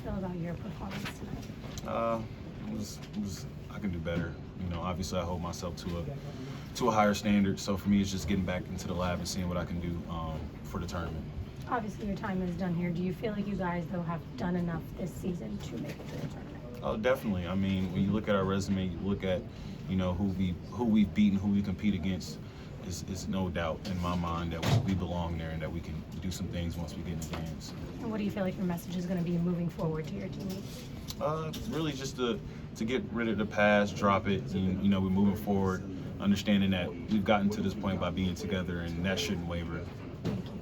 feel about your performance tonight? I can do better. You know, obviously I hold myself to a higher standard. So for me, it's just getting back into the lab and seeing what I can do for the tournament. Obviously, your time is done here. Do you feel like you guys, though, have done enough this season to make it to the tournament? Oh, definitely. I mean, when you look at our resume, you look at, you know, who we've beaten, who we compete against. It's no doubt in my mind that we belong there and that we can do some things once we get in the games. And what do you feel like your message is going to be moving forward to your teammates? Really just to get rid of the past, drop it, and, you know, we're moving forward, understanding that we've gotten to this point by being together, and that shouldn't waver.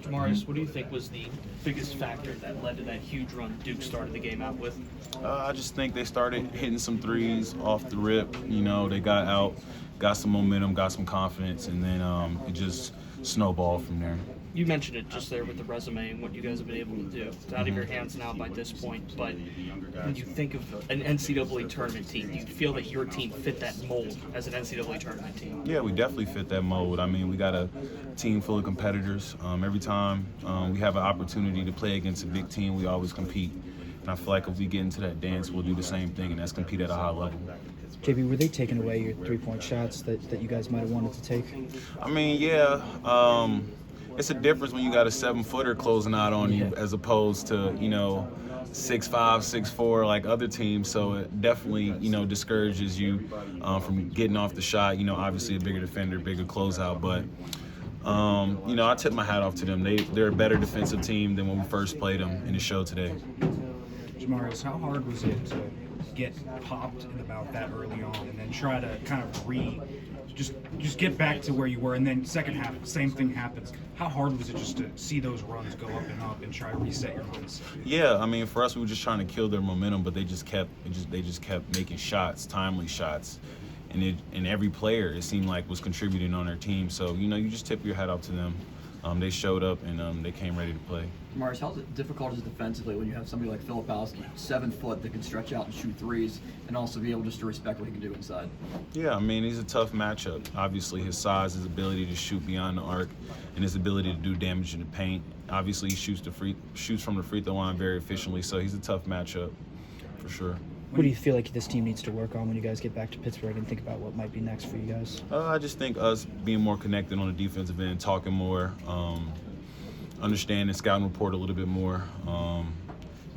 Jamarius, what do you think was the biggest factor that led to that huge run Duke started the game out with? I just think they started hitting some threes off the rip. You know, they got out, got some momentum, got some confidence, and then it just snowballed from there. You mentioned it just there with the resume and what you guys have been able to do. It's out of your hands now by this point, but when you think of an NCAA tournament team, do you feel that your team fit that mold as an NCAA tournament team? Yeah, we definitely fit that mold. I mean, we got a team full of competitors. Every time we have an opportunity to play against a big team, we always compete. And I feel like if we get into that dance, we'll do the same thing, and that's compete at a high level. JB, were they taking away your three-point shots that you guys might have wanted to take? I mean, yeah. It's a difference when you got a 7-footer closing out on you as opposed to, you know, 6'5", 6'4", like other teams. So it definitely, you know, discourages you from getting off the shot. You know, obviously a bigger defender, bigger closeout. But, you know, I tip my hat off to them. They're a better defensive team than when we first played them, and it showed today. Jamarius, how hard was it to get popped in the mouth that early on and then try to kind of just get back to where you were, and then second half, same thing happens. How hard was it just to see those runs go up and try to reset your mindset? Yeah, I mean, for us, we were just trying to kill their momentum, but they just kept making shots, timely shots, and every player, it seemed like, was contributing on their team. So, you know, you just tip your hat off to them. They showed up and they came ready to play. Marius, how difficult is it defensively when you have somebody like Filipowski, 7 foot, that can stretch out and shoot threes, and also be able just to respect what he can do inside? Yeah, I mean, he's a tough matchup. Obviously, his size, his ability to shoot beyond the arc, and his ability to do damage in the paint. Obviously, he shoots from the free throw line very efficiently, so he's a tough matchup for sure. What do you feel like this team needs to work on when you guys get back to Pittsburgh and think about what might be next for you guys? I just think us being more connected on the defensive end, talking more, understanding scouting report a little bit more,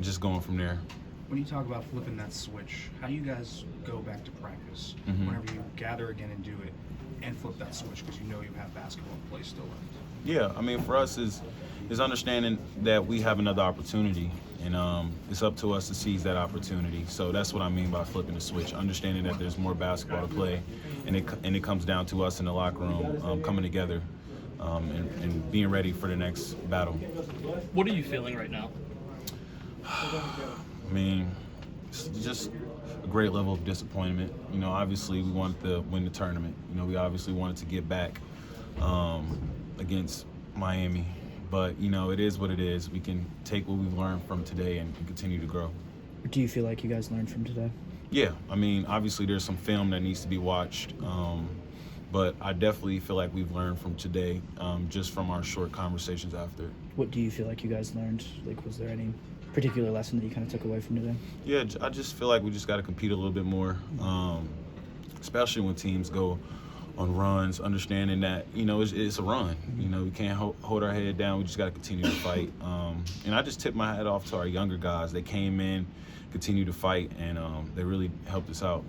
just going from there. When you talk about flipping that switch, how do you guys go back to practice whenever you gather again and do it and flip that switch because you know you have basketball play still left? Yeah, I mean, for us is understanding that we have another opportunity, and it's up to us to seize that opportunity. So that's what I mean by flipping the switch, understanding that there's more basketball to play, and it comes down to us in the locker room coming together and being ready for the next battle. What are you feeling right now? I mean, it's just a great level of disappointment. You know, obviously we wanted to win the tournament. You know, we obviously wanted to get back against Miami. But, you know, it is what it is. We can take what we've learned from today and continue to grow. Do you feel like you guys learned from today? Yeah, I mean, obviously there's some film that needs to be watched. But I definitely feel like we've learned from today, just from our short conversations after. What do you feel like you guys learned? Like, was there any particular lesson that you kind of took away from today? Yeah, I just feel like we just got to compete a little bit more, especially when teams go on runs, understanding that, you know, it's a run. You know, we can't hold our head down. We just got to continue to fight. And I just tip my hat off to our younger guys. They came in, continued to fight, and they really helped us out.